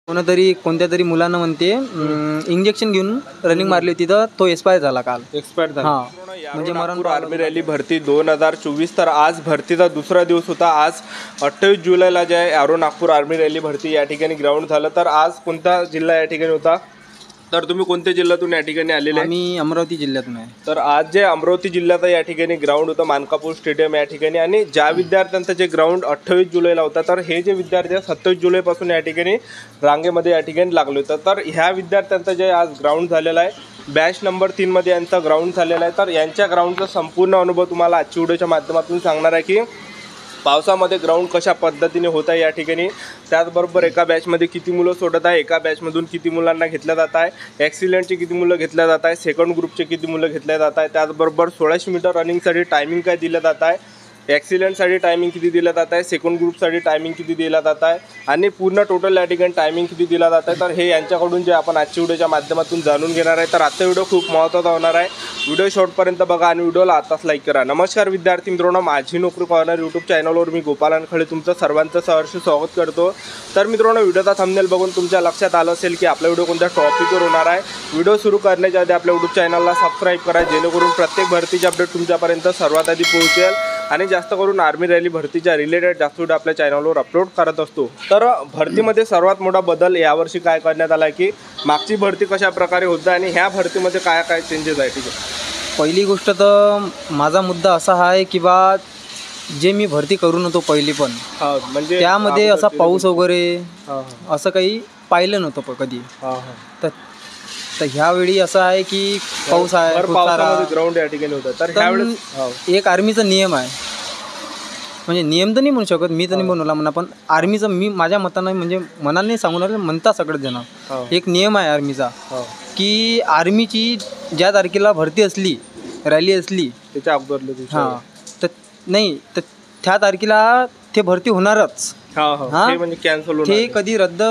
कोणतरी कोणत्या तरी मुलांना म्हणते इंजेक्शन घेऊन रनिंग मारली होती तर तो एक्सपायर झाला काल. एक्सपायर झाला. म्हणजे नागपूर आर्मी रॅली भरती 2024. तर आज भरतीचा दुसरा दिवस होता. आज 28 जुलैला जे आहे ॲरो नागपूर आर्मी रॅली भरती या ठिकाणी ग्राउंड झालं. तर आज कोणता जिल्हा या ठिकाणी होता? तर तुम्ही कोणत्या जिल्ह्यातून या ठिकाणी आलेले? मी अमरावती जिल्ह्यातून आहे. तर आज जे अमरावती जिल्ह्याचा या ठिकाणी ग्राउंड होतं मानकापूर स्टेडियम या ठिकाणी, आणि ज्या विद्यार्थ्यांचं जे ग्राउंड 28 जुलैला होता तर हे जे विद्यार्थी 27 जुलैपासून या ठिकाणी रांगेमध्ये या ठिकाणी लागले होतं. तर ह्या विद्यार्थ्यांचं जे आज ग्राउंड झालेलं आहे बॅच नंबर 3 मध्ये यांचा ग्राउंड झालेला आहे. तर यांच्या ग्राउंडचा संपूर्ण अनुभव तुम्हाला आजच्या व्हिडिओच्या माध्यमातून सांगणार आहे की पावसामध्ये ग्राउंड कशा पद्धतीने होत आहे या ठिकाणी. त्याचबरोबर एका बॅचमध्ये किती मुलं सोडत आहे, एका बॅचमधून किती मुलांना घेतलं जात आहे, ॲक्सिलेंटचे किती मुलं घेतल्या जात आहे, सेकंड ग्रुपचे किती मुलं घेतल्या जात आहे, त्याचबरोबर 1600 मीटर रनिंगसाठी टायमिंग काय दिलं जात आहे, ॲक्सिलेंटसाठी टायमिंग किती दिलं जात आहे, सेकंड ग्रुपसाठी टायमिंग किती दिला जात आहे, आणि पूर्ण टोटल या ठिकाणी टायमिंग किती दिला जात आहे. तर हे यांच्याकडून जे आपण आजच्या व्हिडिओच्या माध्यमातून जाणून घेणार आहे. तर आजचा व्हिडिओ खूप महत्त्वाचा होणार आहे. व्हिडिओ शेवटपर्यंत बघा आणि व्हिडिओला आताच लाईक करा. नमस्कार विद्यार्थी मित्रांनो, माझी नोकरी कॉर्नर यूट्यूब चॅनलवर मी गोपाल खळे तुमचं सर्वांचं सहर्ष स्वागत करतो. तर मित्रांनो, व्हिडिओचा थंबनेल बघून तुमच्या लक्षात आलं असेल की आपला व्हिडिओ कोणत्या टॉपिकवर होणार आहे. व्हिडिओ सुरू करण्याच्या आधी आपल्या यूट्यूब चॅनलला सबस्क्राईब करा, जेणेकरून प्रत्येक भरतीची अपडेट तुमच्यापर्यंत सर्वात आधी पोहोचेल. आणि जास्त करून आर्मी रॅली भरतीच्या रिलेटेड जास्त व्हिडिओ आपल्या चॅनलवर अपलोड करत असतो. तर भरतीमध्ये सर्वात मोठा बदल यावर्षी काय करण्यात आला की मागची भरती कशा प्रकारे होतं आणि ह्या भरतीमध्ये काय काय चेंजेस आहे. ठीक आहे, पहिली गोष्ट तर माझा मुद्दा असा आहे की बा जे मी भरती करून होतो पहिली पण म्हणजे त्यामध्ये असा पाऊस वगैरे असं काही पाहिलं नव्हतं कधी. तर ह्यावेळी असं आहे की पाऊस आहे, ग्राउंड या ठिकाणी होतं. तर ह्यावेळेस एक आर्मीचा नियम आहे, म्हणजे नियम तर नाही म्हणू शकत मी तर नाही बनवला म्हणा, पण आर्मीचा मी माझ्या मतानं म्हणजे मनाने नाही सांगून म्हणता सगळेच जण एक नियम आहे आर्मीचा की आर्मीची ज्या तारखेला भरती असली, रॅली असली त्याच्या अगोदर तर नाही तर त्या तारखेला ते भरती होणारच. म्हणजे कॅन्सल होणार, ते कधी रद्द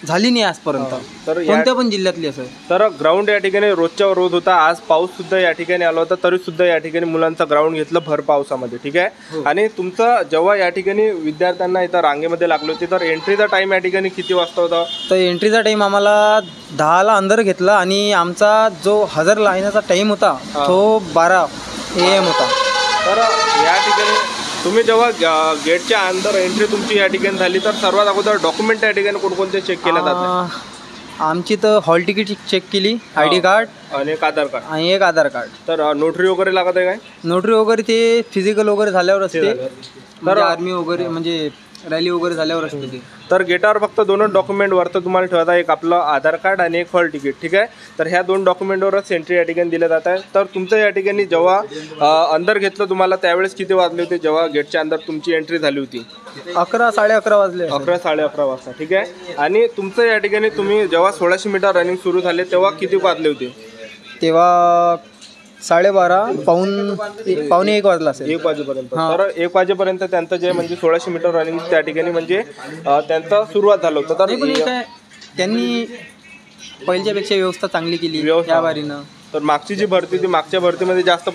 झाली नाही आजपर्यंत. तर कोणत्या पण जिल्ह्यातली असं. तर ग्राउंड या ठिकाणी रोजच्या रोज होता. आज पाऊस सुद्धा या ठिकाणी आला होता, तरी सुद्धा या ठिकाणी मुलांचा ग्राउंड घेतलं भर पावसामध्ये. ठीक आहे, आणि तुमचं जेव्हा या ठिकाणी विद्यार्थ्यांना इथं रांगेमध्ये लागले होते तर एंट्रीचा टाइम या ठिकाणी किती वाजता होता? तर एंट्रीचा टाइम आम्हाला 10ला अंदर घेतला आणि आमचा जो हजर लावण्याचा टाइम होता तो 12 AM होता. तर या ठिकाणी तुम्ही जेव्हा गेटच्या अंदर एंट्री तुमची या ठिकाणी झाली तर सर्वात अगोदर डॉक्युमेंट या ठिकाणी कोणकोणते चेक केल्या जातात? आमची तर हॉल तिकीट चेक केली, ID कार्ड आणि एक आधार कार्ड आणि एक आधार कार्ड. तर नोटरी वगैरे लागत आहे काय? नोटरी वगैरे ते फिजिकल वगैरे झाल्यावर असते, तर आर्मी वगैरे म्हणजे रॅली वगैरे झाल्यावर असते ते. तर गेटावर फक्त 2च डॉक्युमेंट वरतं तुम्हाला ठेवता, एक आपलं आधार कार्ड आणि एक हॉल तिकीट. ठीक आहे, तर ह्या 2 डॉक्युमेंटवरच एंट्री या ठिकाणी दिल्या जात आहे. तर तुमचं या ठिकाणी जेव्हा अंदर घेतलं तुम्हाला त्यावेळेस किती वाजले होते जेव्हा गेटच्या अंदर तुमची एंट्री झाली होती? 11 साडे 11 वाजले. 11 साडे 11 वाजता. ठीक आहे, आणि तुमचं या ठिकाणी तुम्ही जेव्हा 1600 मीटर रनिंग सुरू झाले तेव्हा किती वाजले होते? तेव्हा 12:30 पावणे 1 वाजला असेल. 1 वाजेपर्यंत. तर 1 वाजेपर्यंत त्यांचं जे म्हणजे 1600 मीटर रनिंग त्या ठिकाणी म्हणजे त्यांचं सुरुवात झालं होतं. तर त्यांनी पहिल्यापेक्षा व्यवस्था चांगली केली त्या बारीनं. तर मागची जी भरती ती मागच्या भरतीमध्ये जास्त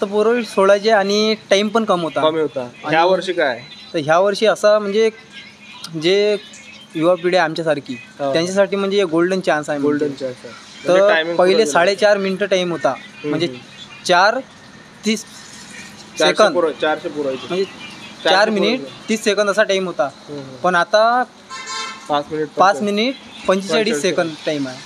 पोरं सोडायचे आणि टाइम पण कमी होता. ह्या वर्षी काय? तर ह्या वर्षी असा म्हणजे जे युवा पिढी आमच्यासारखी त्यांच्यासाठी म्हणजे गोल्डन चान्स आहे. गोल्डन चान्स आहे. तर पहिले 4.5 मिनिटं टाइम होता, म्हणजे 4:30 सेकंद, 400 पुरायचे म्हणजे 4 मिनिट 30 सेकंद असा टाइम होता. पण आता 5 मिनिट 45 सेकंद टाइम आहे.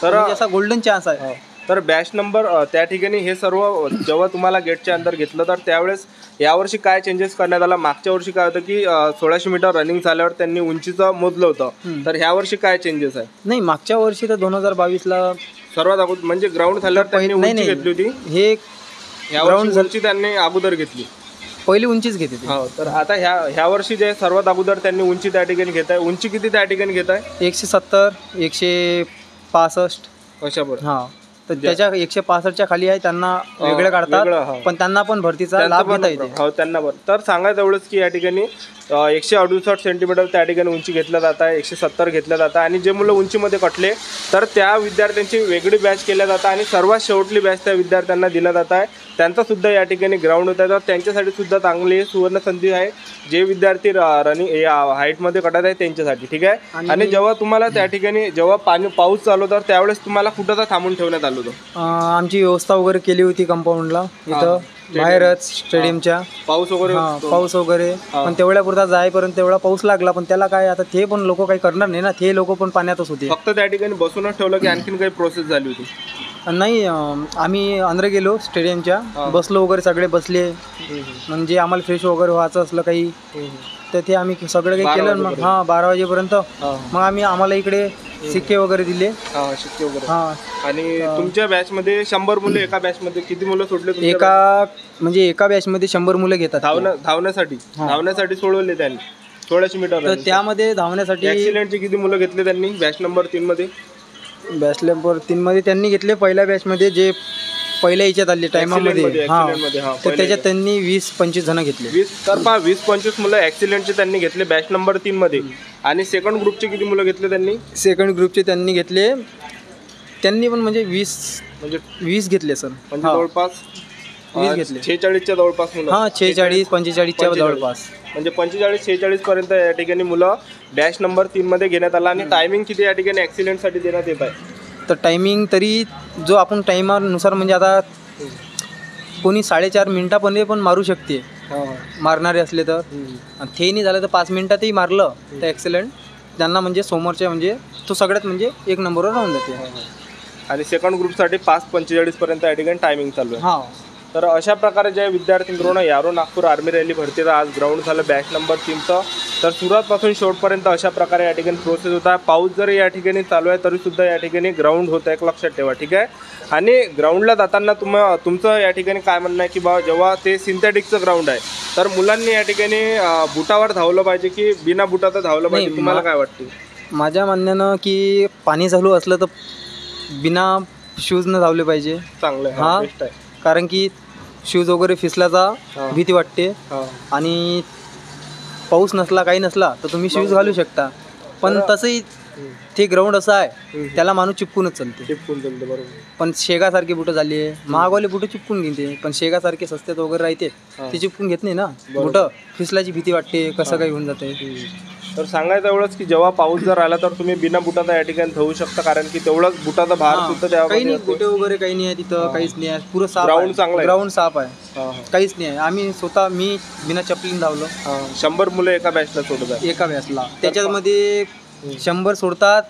तर असा गोल्डन चान्स आहे. तर बॅच नंबर त्या ठिकाणी हे सर्व जेव्हा तुम्हाला गेटच्या अंदर घेतलं तर त्यावेळेस यावर्षी काय चेंजेस करण्यात आला? मागच्या वर्षी काय होतं की 1600 मीटर रनिंग झाल्यावर त्यांनी उंचीचं मोजलं होतं, तर ह्या वर्षी काय चेंजेस आहे? नाही, मागच्या वर्षी तर 2022ला सर्वात अगोदर म्हणजे ग्राउंड झाल्यावर त्यांनी उंची घेतली होती. हे ग्राउंड उंची त्यांनी अगोदर घेतली, पहिली उंचीच घेते. तर आता ह्या वर्षी जे सर्वात अगोदर त्यांनी उंची त्या ठिकाणी घेत आहे. उंची किती त्या ठिकाणी घेत आहे? 170, 165 अशा बरं. तर त्याच्या 165च्या खाली आहे त्यांना वेगळे काढतात, पण त्यांना पण भरतीचा लाभ घेता येते. हो त्यांना पण. तर सांगायचं एवढंच की या ठिकाणी 168 सेंटीमीटर त्या ठिकाणी उंची घेतलं जात आहे, 170 घेतलं जातं आणि जे मुलं उंचीमध्ये कटले तर त्या विद्यार्थ्यांची वेगळी बॅच केल्या जातं आणि सर्वात शेवटली बॅच त्या विद्यार्थ्यांना दिला जात आहे. त्यांचा सुद्धा या ठिकाणी ग्राउंड होत आहे, तर त्यांच्यासाठी सुद्धा चांगली सुवर्ण संधी आहे जे विद्यार्थी रनिंग हाईटमध्ये कटत आहे त्यांच्यासाठी. ठीक आहे. आणि जेव्हा तुम्हाला त्या ठिकाणी जेव्हा पाऊस चालू तर त्यावेळेस तुम्हाला कुठं तर थांबून ठेवण्यात आलं होतं? आमची व्यवस्था वगैरे केली होती कंपाऊंडला, इथं बाहेरच स्टेडियमच्या. पाऊस वगैरे पण तेवढ्यापुरता जाईपर्यंत तेवढा पाऊस लागला, पण त्याला काय आता ते पण लोक काही करणार नाही ना, ते लोक पण पाण्यातच होते. फक्त त्या ठिकाणी बसूनच ठेवलं की आणखीन काही प्रोसेस झाली होती? नाही, आम्ही अंदर गेलो स्टेडियमच्या, बसलो वगैरे, सगळे बसले, म्हणजे आम्हाला फ्रेश वगैरे व्हायचं असलं काही तर ते आम्ही सगळं काही केलं. मग 12 वाजेपर्यंत मग आम्हाला इकडे शिक्के वगैरे दिले. शिक्के वगैरे. आणि तुमच्या बॅच मध्ये 100 मुलं, एका बॅच मध्ये किती मुलं सोडले? एका बॅच मध्ये 100 मुलं घेतात. धावण्यासाठी सोडवले त्यांनी 1600 मीटर. तर त्यामध्ये धावण्यासाठी ऍक्सिडेंटचे किती मुलं घेतले त्यांनी बॅच नंबर 3 मध्ये? बॅच नंबर 3 मध्ये त्यांनी घेतले पहिल्या बॅच मध्ये, जे पहिल्या याच्यात आले टायमामध्ये, तर त्याच्यात त्यांनी 20-25 जण घेतले. 20-25 मुलं ऍक्सिडेंटचे त्यांनी घेतले बॅच नंबर 3 मध्ये. आणि सेकंड ग्रुपचे किती मुलं घेतले त्यांनी? सेकंड ग्रुपचे त्यांनी घेतले, त्यांनी पण म्हणजे 20 घेतले सर. म्हणजे जवळपास 20 घेतले. 46च्या जवळपास मुलं. 46-45च्या जवळपास, म्हणजे 45-46 पर्यंत या ठिकाणी मुलं बॅच नंबर 3 मध्ये घेण्यात आला. आणि टायमिंग किती या ठिकाणी ऍक्सिडेंटसाठी देण्यात येत आहे? तर टायमिंग तरी जो आपण टायमानुसार, म्हणजे आता कोणी 4.5 मिनिटापर्यंत पण मारू शकते मारणारे असले तर. ते नाही झालं तर 5 मिनिटातही मारलं तर ॲक्सिलेंट त्यांना म्हणजे समोरच्या म्हणजे तो सगळ्यात म्हणजे 1 नंबरवर राहून जाते. आणि सेकंड ग्रुपसाठी 5:45 पर्यंत या ठिकाणी टायमिंग चालू आहे. तर अशा प्रकारे जे विद्यार्थी मित्रांनो, यारो नागपूर आर्मी रॅली भरतीचा आज ग्राउंड झालं बॅच नंबर 3चं. तर सुरुवातपासून शेवटपर्यंत अशा प्रकारे या ठिकाणी प्रोसेस होता. पाऊस जरी या ठिकाणी चालू आहे तरीसुद्धा या ठिकाणी ग्राउंड होतं आहे, लक्षात ठेवा. ठीक आहे. आणि ग्राउंडला जाताना तुमचं या ठिकाणी काय म्हणणं आहे की बा जेव्हा ते सिंथेटिकचं ग्राउंड आहे तर मुलांनी या ठिकाणी बुटावर धावलं पाहिजे की बिना बुटाचं धावलं पाहिजे? तुम्हाला काय वाटते? माझ्या म्हणण्यानं की पाणी चालू असलं तर बिना शूजनं धावले पाहिजे. चांगलं आहे, बेस्ट आहे. कारण की शूज वगैरे फिसल्याचा भीती वाटते. आणि पाऊस नसला काही नसला तर तुम्ही शूज घालू शकता, पण तसंही ते ग्राउंड असं आहे त्याला माणूस चिपकूनच चालते. बरोबर. पण शेगासारखी बुटं झाली आहे, महागवाले बुटं चिपकून घेते, पण शेगासारखे सस्त्यात वगैरे राहते ते चिपकून घेत नाही ना. बुटं फिसल्याची भीती वाटते, कसं काही होऊन जाते. तर सांगायचं एवढंच की जेव्हा पाऊस जर आला तर तुम्ही बिना बुटाचा या ठिकाणी धावू शकता, कारण की तेवढंच बुटाचा भार सुद्धा काही नाही. बुटे वगैरे काही नाही आहे तिथं, काहीच नाही आहे. पुरं साफ ग्राउंड चांगलं आहे, ग्राउंड साफ आहे, काहीच नाही आहे. आम्ही स्वतः मी बिना चपलीने धावलो. 100 मुलं एका बॅचला सोडतात, एका बॅचला. त्याच्यामध्ये 100 सोडतात,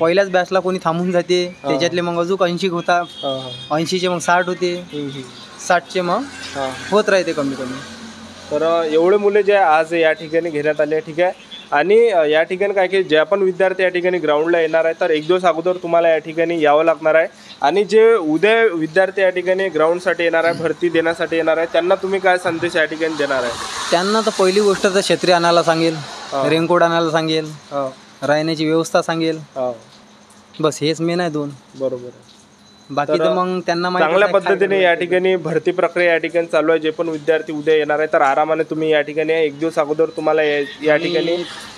पहिल्याच बॅचला कोणी थांबून जाते, त्याच्यातले मग अजून 80 होतात, 80चे मग 60 होते, 60चे मग होत राहते कमी कमी. तर एवढे मुले जे आज या ठिकाणी घेण्यात आले. ठीक आहे. आणि या ठिकाणी काय की जे आपण विद्यार्थी या ठिकाणी ग्राउंडला येणार आहे तर एक दिवस अगोदर तुम्हाला या ठिकाणी यावं लागणार आहे. आणि जे उद्या विद्यार्थी या ठिकाणी ग्राउंडसाठी येणार आहे, भरती देण्यासाठी येणार आहे, त्यांना तुम्ही काय संदेश या ठिकाणी देणार आहे? त्यांना तर पहिली गोष्ट तर छत्री आणायला सांगेल, रेनकोट आणायला सांगेल, राहण्याची व्यवस्था सांगेल, बस हेच मेन आहे 2. बरोबर. बाकी तर मग त्यांना चांगल्या पद्धतीने या ठिकाणी भरती प्रक्रिया या ठिकाणी चालू आहे. जे पण विद्यार्थी उद्या येणार आहे तर आरामाने तुम्ही या ठिकाणी एक दिवस अगोदर तुम्हाला या ठिकाणी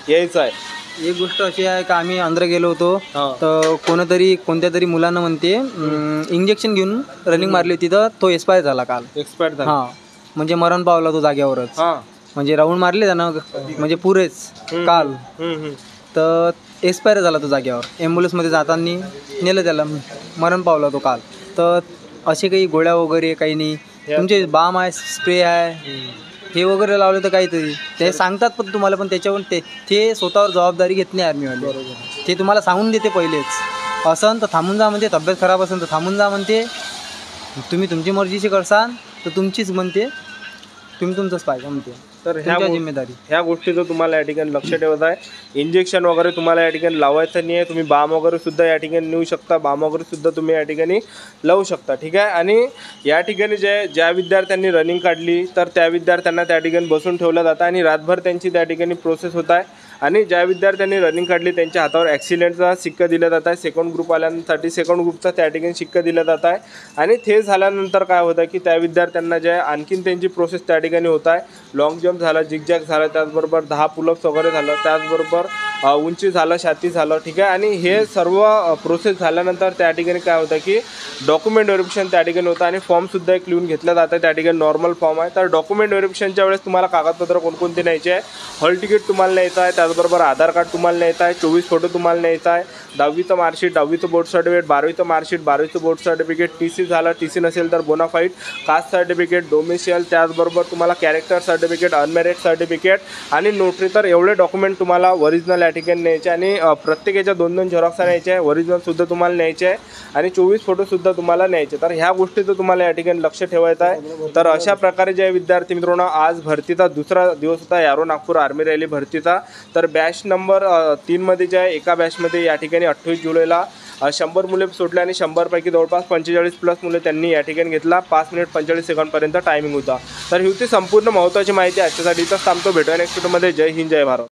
यायचं आहे. एक गोष्ट अशी आहे का आम्ही अंदर गेलो होतो तर कोणत्या तरी मुलांना म्हणते इंजेक्शन घेऊन रनिंग मारली होती तर तो एक्सपायर झाला काल. एक्सपायर झाला म्हणजे मरण पावला तो जाग्यावरच. म्हणजे राऊंड मारले त्यानं म्हणजे पुरेच काल, तर एक्सपायर झाला तो जाग्यावर. ॲम्ब्युलन्समध्ये जाताना नेलं त्याला, मरण पावला तो काल. तर असे काही गोळ्या वगैरे काही नाही. तुमचे बाम आहे, स्प्रे आहे, हे वगैरे लावले तर काहीतरी ते सांगतात, पण तुम्हाला पण त्याच्यावर ते स्वतःवर जबाबदारी घेत नाही आर्मीवाले. ते तुम्हाला सांगून देते पहिलेच, असं तर थांबून जा म्हणते, तब्येत खराब असेल तर थांबून जा म्हणते, तुम्ही तुमची मर्जीची करसान तर तुमचीच म्हणते, तुम्ही तुमचंच पाहिजे म्हणते. तर ह्या गोष्टीचं तुम्हाला या ठिकाणी लक्ष ठेवत आहे. इंजेक्शन वगैरे तुम्हाला या ठिकाणी लावायचं नाही आहे. तुम्ही बाम वगैरे सुद्धा या ठिकाणी नेऊ शकता, बाम वगैरे सुद्धा तुम्ही या ठिकाणी लावू शकता. ठीक आहे. आणि या ठिकाणी ज्या विद्यार्थ्यांनी रनिंग काढली तर त्या विद्यार्थ्यांना त्या ठिकाणी बसून ठेवलं जातं आणि रातभर त्यांची त्या ठिकाणी प्रोसेस होत आहे. आणि ज्या विद्यार्थ्यांनी रनिंग काढली त्यांच्या हातावर ॲक्सिलेंटचा शिक्का दिला जात आहे. सेकंड ग्रुपवाल्यांसाठी सेकंड ग्रुपचा त्या ठिकाणी शिक्का दिला जात आहे. आणि ते झाल्यानंतर काय होतं की त्या विद्यार्थ्यांना जे आणखीन त्यांची प्रोसेस त्या ठिकाणी होत आहे. लॉंग जम्प झालं, झिगझॅग झालं, त्याचबरोबर 10 पुलअप्स वगैरे झालं, त्याचबरोबर उंची झालं, छाती झालं, ठीक आहे. आणि हे सर्व प्रोसेस झाल्यानंतर त्या ठिकाणी काय होतं की डॉक्युमेंट व्हेरिफिकेशन त्या ठिकाणी होतं आणि फॉर्मसुद्धा एक लिहून घेतला जातं. त्या ठिकाणी नॉर्मल फॉर्म आहे. तर डॉक्युमेंट व्हेरिफिकेशनच्या वेळेस तुम्हाला कागदपत्र कोणकोणते न्यायचे आहे? हॉल तिकीट तुम्हाला न्यायचं आहे, त्याचबरोबर आधार कार्ड तुम्हाला न्यायचं आहे, 24 फोटो तुम्हाला न्यायचा आहे, 10वीचं मार्कशीट, 10वीचं बोर्ड सर्टिफिकेट, 12वीचं मार्कशीट, 12वीचं बोर्ड सर्टिफिकेट, TC झालं, TC नसेल तर बोनाफाईड, कास्ट सर्टिफिकेट, डोमिशियल, त्याचबरोबर तुम्हाला कॅरेक्टर सर्टिफिकेट, अनमॅरिड सर्टिफिकेट आणि नोटरी. तर एवढे डॉक्युमेंट तुम्हाला ओरिजिनल या ठिकाणी न्यायचे आणि प्रत्येकाच्या 2-2 झेरॉक्स न्यायचे आहे, ओरिजिनलसुद्धा तुम्हाला न्यायचे आहे आणि 24 फोटोसुद्धा तुम्हाला न्यायचे. तर ह्या गोष्टीचं तुम्हाला या ठिकाणी लक्ष ठेवायचं आहे. तर अशा प्रकारे जे विद्यार्थी मित्रांनो, आज भरतीचा दुसरा दिवस होता यारो नागपूर आर्मी रॅली भरतीचा. तर बॅच नंबर 3 मध्ये जे आहे, एका बॅचमध्ये या ठिकाणी 28 जुलैला 100 मुले सोडले आणि 100 पैकी जवळपास 45+ मुले त्यांनी या ठिकाणी घेतला. 5 मिनिट 45 सेकंडपर्यंत टायमिंग होता. तर ही होती संपूर्ण महत्त्वाची माहिती आजच्यासाठी. इथंच थांबतो. भेटूया नेक्स्ट व्हिडिओमध्ये. जय हिंद, जय भारत.